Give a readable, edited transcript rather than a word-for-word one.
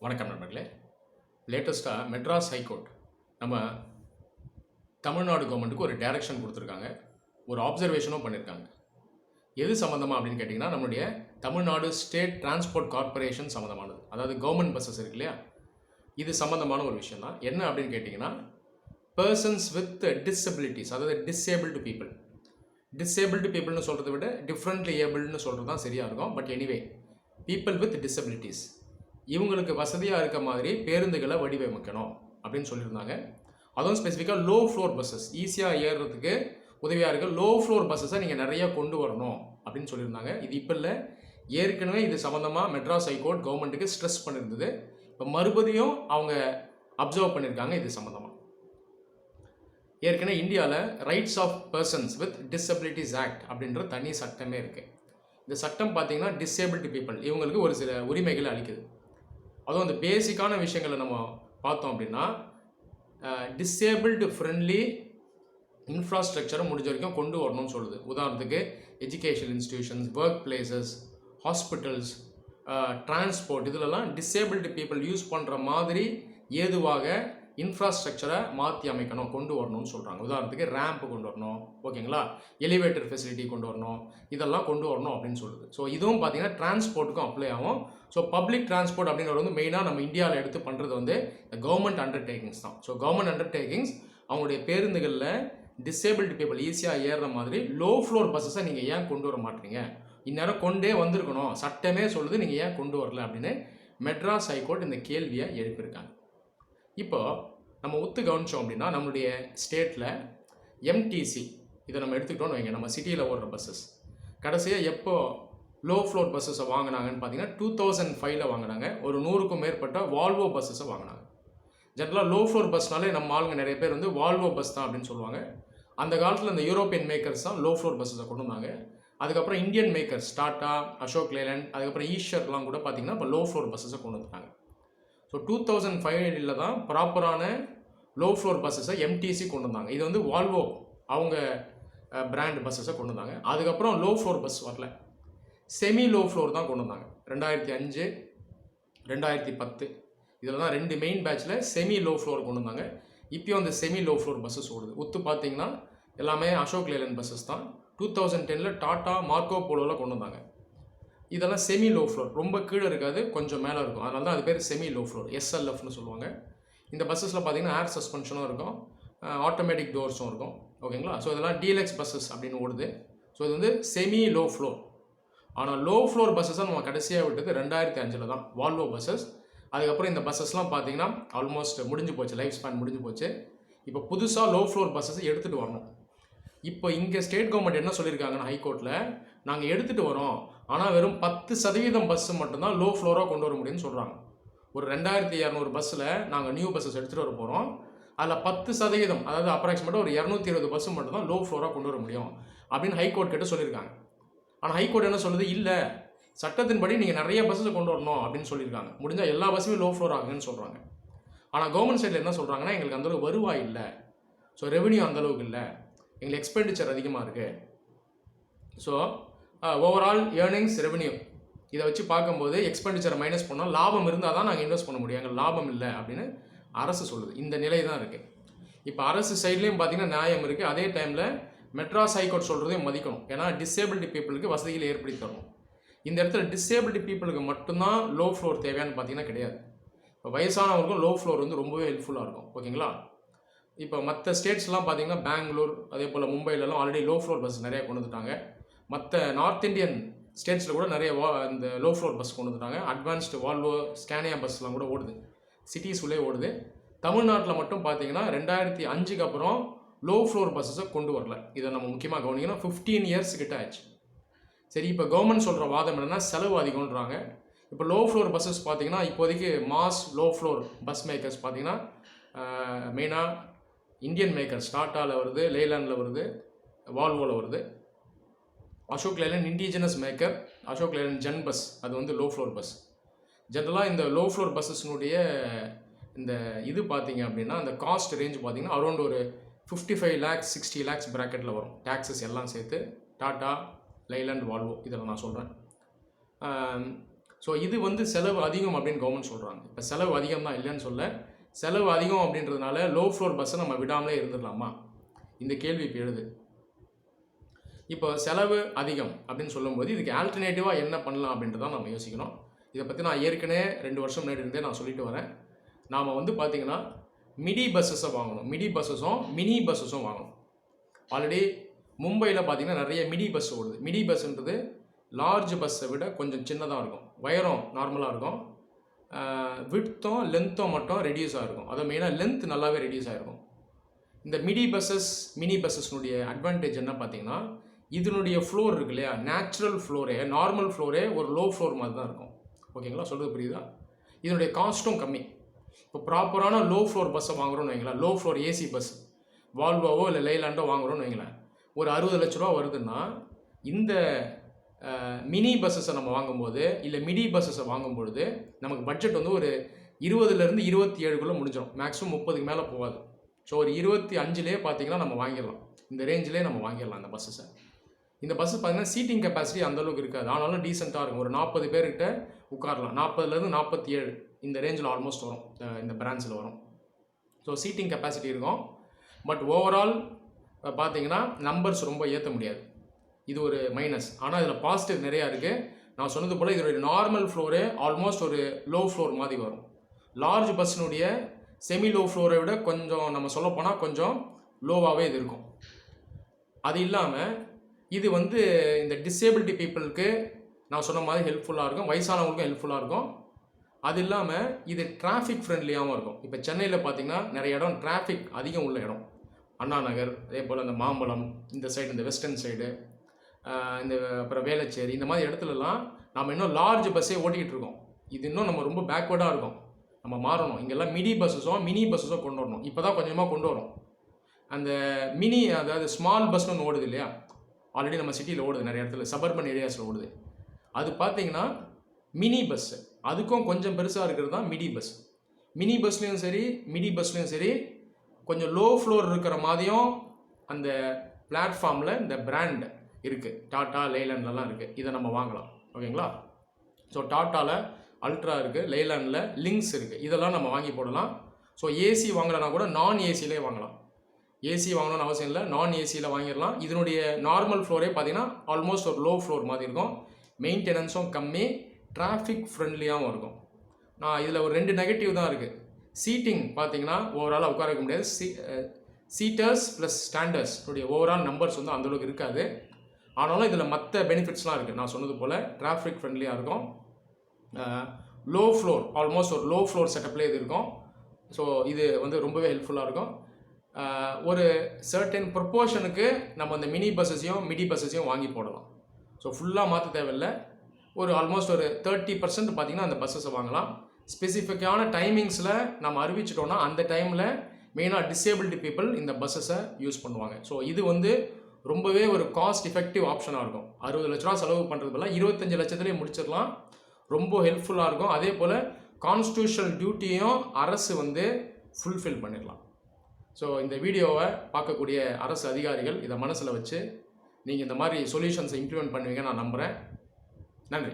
வணக்கம் நண்பர்களே. லேட்டஸ்ட்டாக மெட்ராஸ் ஹைகோர்ட் நம்ம தமிழ்நாடு கவர்மெண்ட்டுக்கு ஒரு டைரக்ஷன் கொடுத்துருக்காங்க, ஒரு ஆப்சர்வேஷனும் பண்ணியிருக்காங்க. எது சம்மந்தமாக அப்படின்னு கேட்டிங்கன்னா, நம்மளுடைய தமிழ்நாடு ஸ்டேட் டிரான்ஸ்போர்ட் கார்ப்பரேஷன் சம்மந்தமானது. அதாவது கவர்மெண்ட் பஸ்ஸஸ் இருக்கு இல்லையா, இது சம்மந்தமான ஒரு விஷயம் தான். என்ன அப்படின்னு கேட்டிங்கன்னா, பர்சன்ஸ் வித் டிசபிலிட்டிஸ், அதாவது டிசேபிள்டு பீப்புள். டிசேபிள்டு பீப்புள்னு சொல்கிறத விட டிஃப்ரெண்ட்லி ஏபிள்னு சொல்கிறது தான் சரியாக இருக்கும். But anyway, people with disabilities, இவங்களுக்கு வசதியாக இருக்க மாதிரி பேருந்துகளை வடிவமைக்கணும் அப்படின்னு சொல்லியிருந்தாங்க. அதுவும் ஸ்பெசிஃபிக்காக லோ ஃப்ளோர் பஸ்ஸஸ், ஈஸியாக ஏறுறதுக்கு உதவியாக இருக்க லோ ஃப்ளோர் பஸ்ஸஸை நீங்கள் நிறையா கொண்டு வரணும் அப்படின்னு சொல்லியிருந்தாங்க. இது இப்போ இல்லை, ஏற்கனவே இது சம்மந்தமாக மெட்ராஸ் ஹைகோர்ட் கவர்மெண்ட்டுக்கு ஸ்ட்ரெஸ் பண்ணியிருந்தது. இப்போ மறுபடியும் அவங்க அப்சர்வ் பண்ணியிருக்காங்க இது சம்மந்தமாக. ஏற்கனவே இந்தியாவில் rights of persons with disabilities act அப்படின்ற தனி சட்டமே இருக்குது. இந்த சட்டம் பார்த்தீங்கன்னா டிசேபிள்டு பீப்புள் இவங்களுக்கு ஒரு சில உரிமைகளை அளிக்குது. அதுவும் அந்த பேசிக்கான விஷயங்களை நம்ம பார்த்தோம் அப்படின்னா, டிசேபிள்டு ஃப்ரெண்ட்லி இன்ஃப்ராஸ்ட்ரக்சரை முடிஞ்ச வரைக்கும் கொண்டு வரணும்னு சொல்லுது. உதாரணத்துக்கு education institutions, work places, hospitals, transport, இதிலெல்லாம் டிசேபிள்டு பீப்புள் யூஸ் பண்ணுற மாதிரி ஏதுவாக இன்ஃப்ராஸ்ட்ரக்சரை மாற்றி அமைக்கணும், கொண்டு வரணும்னு சொல்கிறாங்க. உதாரணத்துக்கு ரேம்ப் கொண்டு வரணும், ஓகேங்களா, எலிவேட்டர் ஃபெசிலிட்டி கொண்டு வரணும், இதெல்லாம் கொண்டு வரணும் அப்படின்னு சொல்லுது. ஸோ இதுவும் பார்த்தீங்கன்னா டிரான்ஸ்போர்ட்டுக்கும் அப்ளை ஆகும். ஸோ பப்ளிக் டிரான்ஸ்போர்ட் அப்படிங்கிறது வந்து மெயினாக நம்ம இந்தியாவில் எடுத்து பண்ணுறது வந்து கவர்மெண்ட் அண்டர்டேக்கிங்ஸ் தான். ஸோ கவர்மெண்ட் அண்டர்டேக்கிங்ஸ் அவங்களுடைய பேருந்துகளில் டிசேபிள்டு பீப்புள் ஈஸியாக ஏறுற மாதிரி லோ ஃப்ளோர் பஸ்ஸஸை நீங்கள் ஏன் கொண்டு வர மாட்டீங்க, இந்நேரம் கொண்டே வந்திருக்கணும், சட்டமே சொல்லுது, நீங்கள் ஏன் கொண்டு வரல அப்படின்னு மெட்ராஸ் ஹைகோர்ட் இந்த கேள்வியை எழுப்பியிருக்காங்க. இப்போ நம்ம ஒத்து கவனித்தோம் அப்படின்னா, நம்மளுடைய ஸ்டேட்டில் எம்டிசி இதை நம்ம எடுத்துக்கிட்டோன்னு வைங்க, நம்ம சிட்டியில் ஓடுற பஸ்ஸஸ் கடைசியாக எப்போ லோ ஃப்ளோர் பஸ்ஸஸை வாங்கினாங்கன்னு பார்த்தீங்கன்னா 2005 வாங்கினாங்க. ஒரு 100க்கும் மேற்பட்ட வால்வோ பஸ்ஸஸை வாங்கினாங்க. ஜென்ரலாக லோ ஃப்ளோர் பஸ்னாலே நம்ம ஆளுங்க நிறைய பேர் வந்து வால்வோ பஸ் தான் அப்படின்னு சொல்லுவாங்க. அந்த காலத்தில் இந்த யூரோப்பியன் மேக்கர்ஸ் தான் லோ ஃப்ளோர் பஸ்ஸஸை கொண்டு வந்தாங்க. அதுக்கப்புறம் இந்தியன் மேக்கர்ஸ் டாட்டா, அசோக் லேலண்ட், அதுக்கப்புறம் ஈஸ்டர்லாம் கூட பார்த்தீங்கன்னா இப்போ லோ ஃப்ளோர் பஸ்ஸஸை கொண்டு வந்துட்டாங்க. ஸோ 2005 தான் ப்ராப்பரான லோ ஃப்ளோர் பஸ்ஸஸை எம்டிசி கொண்டு வந்தாங்க. இது வந்து வால்வோ அவங்க பிராண்ட் பஸ்ஸஸை கொண்டு வந்தாங்க. அதுக்கப்புறம் லோ ஃப்ளோர் பஸ் வரல, செமி லோ ஃப்ளோர் தான் கொண்டு வந்தாங்க. 2005, 2010 இதில் தான் 2 மெயின் பேட்சில் செமி லோ ஃப்ளோர் கொண்டு வந்தாங்க. இப்போயும் அந்த செமி லோ ஃப்ளோர் பஸ்ஸஸ் ஓடுது. ஒத்து பார்த்தீங்கன்னா எல்லாமே அசோக் லேலண்ட் பஸ்ஸஸ் தான். 2010 டாட்டா மார்க்கோ போலோவில் கொண்டு வந்தாங்க. இதெல்லாம் செமி லோ ஃப்ளோர், ரொம்ப கீழே இருக்காது, கொஞ்சம் மேலே இருக்கும். அதனால தான் அது பேர் செமி லோ ஃப்ளோர், எஸ்எல்எஃப்னு சொல்லுவாங்க. இந்த பஸ்ஸஸில் பார்த்தீங்கன்னா ஏர் சஸ்பென்ஷனும் இருக்கும், ஆட்டோமேட்டிக் டோர்ஸும் இருக்கும், ஓகேங்களா. ஸோ இதெல்லாம் டீலக்ஸ் பஸ்ஸஸ் அப்படின்னு ஓடுது. ஸோ இது வந்து செமி லோ ஃப்ளோர். ஆனால் லோ ஃப்ளோர் பஸ்ஸஸை நம்ம கடைசியாக விட்டது 2005 தான், வால்வோ பஸ்ஸஸ். அதுக்கப்புறம் இந்த பஸ்ஸஸ்லாம் பார்த்தீங்கன்னா ஆல்மோஸ்ட் முடிஞ்சு போச்சு, லைஃப் ஸ்பேன் முடிஞ்சு போச்சு. இப்போ புதுசாக லோ ஃப்ளோர் பஸ்ஸஸ் எடுத்துகிட்டு வரணும். இப்போ இங்கே ஸ்டேட் கவர்மெண்ட் என்ன சொல்லியிருக்காங்கன்னா ஹைகோர்ட்டில், நாங்கள் எடுத்துகிட்டு வரோம், ஆனால் வெறும் 10% பஸ்ஸு மட்டும்தான் லோ ஃப்ளோராக கொண்டு வர முடியும்னு சொல்கிறாங்க. ஒரு 2200 பஸ்ஸில் நாங்கள் நியூ பஸ்ஸஸ் எடுத்துகிட்டு வர போகிறோம். அதில் 10%, அதாவது அப்ராக்சிமேட்டாக ஒரு 220 பஸ்ஸு மட்டும்தான் லோ ஃப்ளோராக கொண்டு வர முடியும் அப்படின்னு ஹைகோர்ட் கிட்ட சொல்லியிருக்காங்க. ஆனால் ஹைகோர்ட் என்ன சொல்லுது, இல்லை, சட்டத்தின்படி நீங்கள் நிறைய பஸ்ஸை கொண்டு வரணும் அப்படின்னு சொல்லியிருக்காங்க. முடிஞ்சால் எல்லா பஸ்ஸுமே லோ ஃப்ளோர் ஆகுங்கன்னு சொல்கிறாங்க. ஆனால் கவர்மெண்ட் சைடில் என்ன சொல்கிறாங்கன்னா, எங்களுக்கு அந்தளவுக்கு வருவாய் இல்லை, ஸோ ரெவன்யூ அந்தளவுக்கு இல்லை, எங்களுக்கு எக்ஸ்பெண்டிச்சர் அதிகமாக இருக்குது. ஸோ ஓவரால் ஏர்னிங்ஸ் ரெவன்யூ இதை வச்சு பார்க்கும்போது எக்ஸ்பெண்டிச்சரை மைனஸ் பண்ணால் லாபம் இருந்தால் தான் நாங்கள் இன்வெஸ்ட் பண்ண முடியும், எங்களுக்கு லாபம் இல்லை அப்படின்னு அரசு சொல்லுது. இந்த நிலை தான் இருக்குது. இப்போ அரசு சைட்லேயும் பார்த்தீங்கன்னா நியாயம் இருக்குது. அதே டைமில் மெட்ராஸ் ஹைகோர்ட் சொல்கிறதையும் மதிக்கணும். ஏன்னா டிசேபிள்டு பீப்புளுக்கு வசதிகளை ஏற்படுத்தி தரணும். இந்த இடத்துல டிசேபிள்டு பீப்புளுக்கு மட்டும்தான் லோ ஃப்ளோர் தேவையான்னு பார்த்தீங்கன்னா கிடையாது. இப்போ வயசானவங்களுக்கும் லோ ஃப்ளோர் வந்து ரொம்பவே ஹெல்ப்ஃபுல்லாக இருக்கும், ஓகேங்களா. இப்போ மற்ற ஸ்டேட்ஸ்லாம் பார்த்தீங்கன்னா பெங்களூர், அதே போல் மும்பைலலாம் ஆல்ரெடி லோ ஃப்ளோர் பஸ் நிறையா கொண்டு வந்துட்டாங்க. மற்ற நார்த் இந்தியன் ஸ்டேட்ஸில் கூட நிறைய இந்த லோ ஃப்ளோர் பஸ் கொண்டு வந்துட்டாங்க. அட்வான்ஸ்டு வால்வோ, ஸ்கேனியா பஸ்லாம் கூட ஓடுது, சிட்டிஸ் உள்ளே ஓடுது. தமிழ்நாட்டில் மட்டும் பார்த்தீங்கன்னா 2005க்கு அப்புறம் லோ ஃப்ளோர் பஸ்ஸஸை கொண்டு வரல. இதை நம்ம முக்கியமாக கவனிக்கணும். 15 இயர்ஸ் கிட்ட ஆச்சு. சரி, இப்போ கவர்மெண்ட் சொல்கிற வாதம் என்னென்னா செலவு அதிகம்ன்றாங்க. இப்போ லோ ஃப்ளோர் பஸ்ஸஸ் பார்த்தீங்கன்னா இப்போதைக்கு mass low floor bus makers பார்த்தீங்கன்னா மெயினாக இந்தியன் மேக்கர்ஸ், டாட்டாவில் வருது, லேலாண்டில் வருது, வால்வோவில் வருது. அசோக் லேலண்ட் இண்டிஜினஸ் மேக்கர், அசோக் லேலண்ட் ஜென் பஸ், அது வந்து லோ ஃப்ளோர் பஸ். ஜென்ரலாக இந்த லோ ஃப்ளோர் பஸ்ஸஸ்னுடைய இந்த இது பார்த்தீங்க அப்படின்னா அந்த காஸ்ட் ரேஞ்ச் பார்த்தீங்கன்னா அரௌண்ட் ஒரு 55 lakhs 60 lakhs ப்ராக்கெட்டில் வரும், டேக்ஸஸ் எல்லாம் சேர்த்து. டாட்டா, லேலண்ட், வால்வோ இதெல்லாம் நான் சொல்கிறேன். ஸோ இது வந்து செலவு அதிகம் அப்படின்னு கவர்மெண்ட் சொல்கிறாங்க. இப்போ செலவு அதிகம் தான் இல்லைன்னு சொல்ல, செலவு அதிகம் அப்படின்றதுனால லோ ஃப்ளோர் பஸ்ஸை நம்ம விடாமலே இருந்துடலாமா, இந்த கேள்வி இப்போ எழுது. இப்போ செலவு அதிகம் அப்படின்னு சொல்லும்போது இதுக்கு ஆல்டர்னேட்டிவாக என்ன பண்ணலாம் அப்படின்றதான் நம்ம யோசிக்கணும். இதை பற்றி நான் ஏற்கனவே 2 வருஷம் முன்னாடி இருந்தே நான் சொல்லிட்டு வரேன். நாம் வந்து பார்த்திங்கன்னா மிடி பஸ்ஸஸை வாங்கணும், மிடி பஸ்ஸஸும் மினி பஸ்ஸஸும் வாங்கணும். ஆல்ரெடி மும்பையில் பார்த்திங்கன்னா நிறைய மிடி பஸ் ஓடுது. மிடி பஸ்ன்றது லார்ஜ் பஸ்ஸை விட கொஞ்சம் சின்னதாக இருக்கும், உயரம் நார்மலாக இருக்கும், விட்த்தும் லென்த்தும் மட்டும் ரெடியூஸாக இருக்கும். அதை மெயினாக லென்த் நல்லாவே ரெடியூஸ் ஆகிருக்கும். இந்த மிடி பஸ்ஸஸ் மினி பஸ்ஸஸ்னுடைய அட்வான்டேஜ் என்ன பார்த்தீங்கன்னா, இதனுடைய ஃப்ளோர் இருக்கு இல்லையா, நேச்சுரல் ஃப்ளோரே நார்மல் ஃப்ளோரே ஒரு லோ ஃப்ளோர் மாதிரி தான் இருக்கும். ஓகேங்களா, சொல்கிறது புரியுதா? இதனுடைய காஸ்ட்டும் கம்மி. இப்போ ப்ராப்பரான லோ ஃப்ளோர் பஸ்ஸை வாங்குகிறோன்னு வைங்களேன், லோ ஃப்ளோர் ஏசி பஸ் வால்வோவோ இல்லை லைலாண்டோ வாங்குகிறோன்னு வைங்களேன், ஒரு 60 லட்ச ரூபா வருதுன்னா இந்த மினி பஸ்ஸஸை நம்ம வாங்கும்போது இல்லை மிடி பஸ்ஸஸை வாங்கும்பொழுது நமக்கு பட்ஜெட் வந்து ஒரு 20லேருந்து 27க்குள்ளே முடிஞ்சிடும். மேக்ஸிமம் 30க்கு மேலே போகாது. ஸோ ஒரு 25லே பார்த்தீங்கன்னா நம்ம வாங்கிடலாம், இந்த ரேஞ்சிலே நம்ம வாங்கிடலாம் இந்த பஸ்ஸஸை. இந்த பஸ்ஸு பார்த்தீங்கன்னா சீட்டிங் கெப்பாசிட்டி அந்தளவுக்கு இருக்காது, ஆனாலும் டீசெண்டாக இருக்கும். ஒரு 40 பேர்கிட்ட உட்காரலாம், 40லேருந்து 47 இந்த ரேஞ்சில் ஆல்மோஸ்ட் வரும், இந்த பிரான்ச்சில் வரும். ஸோ சீட்டிங் கெப்பாசிட்டி இருக்கும். பட் ஓவரால் பார்த்தீங்கன்னா நம்பர்ஸ் ரொம்ப ஏற்ற முடியாது, இது ஒரு மைனஸ். ஆனால் இதில் பாசிட்டிவ் நிறையா இருக்குது. நான் சொன்னது போல் இதோடைய நார்மல் ஃப்ளோரே ஆல்மோஸ்ட் ஒரு லோ ஃப்ளோர் மாதிரி வரும். லார்ஜ் பஸ்ஸினுடைய செமி லோ ஃப்ளோரை விட கொஞ்சம் நம்ம சொல்லப்போனால் கொஞ்சம் லோவாகவே இது இருக்கும். அது இல்லாமல் இது வந்து இந்த டிசேபிலிட்டி பீப்புளுக்கு நான் சொன்ன மாதிரி ஹெல்ப்ஃபுல்லாக இருக்கும், வயசானவங்களுக்கும் ஹெல்ப்ஃபுல்லாக இருக்கும். அது இல்லாமல் இது டிராஃபிக் ஃப்ரெண்ட்லியாகவும் இருக்கும். இப்போ சென்னையில் பார்த்திங்கன்னா நிறைய இடம் டிராஃபிக் அதிகம் உள்ள இடம், அண்ணா நகர், அதே போல் இந்த மாம்பலம் இந்த சைடு, இந்த வெஸ்டர்ன் சைடு, இந்த அப்புறம் வேளச்சேரி, இந்த மாதிரி இடத்துலலாம் நம்ம இன்னும் லார்ஜ் பஸ்ஸே ஓட்டிக்கிட்டு இருக்கோம். இது இன்னும் நம்ம ரொம்ப பேக்வேர்டாக இருக்கும், நம்ம மாறணும். இங்கெல்லாம் மிடி பஸ்ஸஸும் மினி பஸ்ஸஸும் கொண்டு வரணும். இப்போ தான் கொஞ்சமாக கொண்டு வரும். அந்த மினி, அதாவது ஸ்மால் பஸ்ன்னு ஒன்று ஓடுது இல்லையா, ஆல்ரெடி நம்ம சிட்டியில் ஓடுது, நிறைய இடத்துல சபர்பன் ஏரியாஸில் ஓடுது. அது பார்த்தீங்கன்னா மினி பஸ்ஸு, அதுக்கும் கொஞ்சம் பெருசாக இருக்கிறது தான் மிடி பஸ். மினி பஸ்லேயும் சரி மிடி பஸ்லேயும் சரி கொஞ்சம் லோ ஃப்ளோர் இருக்கிற மாதிரியும் அந்த பிளாட்ஃபார்மில் இந்த பிராண்ட் இருக்குது, டாட்டா லைலாண்ட்லலாம் இருக்குது. இதை நம்ம வாங்கலாம். ஓகேங்களா, ஸோ டாட்டாவில் அல்ட்ரா இருக்குது, லைலாண்டில் லிங்க்ஸ் இருக்குது, இதெல்லாம் நம்ம வாங்கி போடலாம். ஸோ ஏசி வாங்கலைன்னா கூட நான் ஏசியிலே வாங்கலாம். ஏசி வாங்கணும்னு அவசியம் இல்லை, நான் ஏசியில் வாங்கிடலாம். இதனுடைய நார்மல் ஃப்ளோரே பார்த்தீங்கன்னா ஆல்மோஸ்ட் ஒரு லோ ஃப்ளோர் மாதிரி இருக்கும், மெயின்டெனன்ஸும் கம்மி, டிராஃபிக் ஃப்ரெண்ட்லியாகவும் இருக்கும். நான் இதில் ஒரு 2 நெகட்டிவ் தான் இருக்குது. சீட்டிங் பார்த்தீங்கன்னா ஓவராலாக உட்கார வைக்க முடியாது. சீட்டர்ஸ் ப்ளஸ் ஸ்டாண்டர்ஸ் ஓவரால் நம்பர்ஸ் வந்து அந்தளவுக்கு இருக்காது. ஆனாலும் இதில் மற்ற பெனிஃபிட்ஸ்லாம் இருக்குது. நான் சொன்னது போல் டிராஃபிக் ஃப்ரெண்ட்லியாக இருக்கும், லோ ஃப்ளோர், ஆல்மோஸ்ட் ஒரு லோ ஃப்ளோர் செட்டப்லேயே இது இருக்கும். ஸோ இது வந்து ரொம்பவே ஹெல்ப்ஃபுல்லாக இருக்கும். ஒரு சர்டன் ப்ரொப்போர்ஷனுக்கு நம்ம அந்த மினி பஸ்ஸஸையும் மிடி பஸ்ஸஸையும் வாங்கி போடலாம். ஸோ ஃபுல்லாக மாற்ற தேவையில்லை, ஒரு ஆல்மோஸ்ட் ஒரு 30% பார்த்திங்கன்னா அந்த பஸ்ஸஸை வாங்கலாம். ஸ்பெசிஃபிக்கான டைமிங்ஸில் நம்ம அறிவிச்சிட்டோன்னா அந்த டைமில் மெயினாக டிசேபிலிட்டி பீப்புள் இந்த பஸ்ஸஸை யூஸ் பண்ணுவாங்க. ஸோ இது வந்து ரொம்பவே ஒரு காஸ்ட் எஃபெக்டிவ் ஆப்ஷனாக இருக்கும். 60 லட்ச ரூபா செலவு பண்ணுறது பதிலாக 25 லட்சத்துலேயே முடிச்சிடலாம், ரொம்ப ஹெல்ப்ஃபுல்லாக இருக்கும். அதே போல் கான்ஸ்டியூஷனல் டியூட்டியும் அரசு வந்து ஃபுல்ஃபில் பண்ணிடலாம். ஸோ இந்த வீடியோவை பார்க்கக்கூடிய அரசு அதிகாரிகள் இதை மனசில் வச்சு நீங்கள் இந்த மாதிரி சொல்யூஷன்ஸை இம்ப்ளிமெண்ட் பண்ணுவீங்க நான் நம்புகிறேன். நன்றி.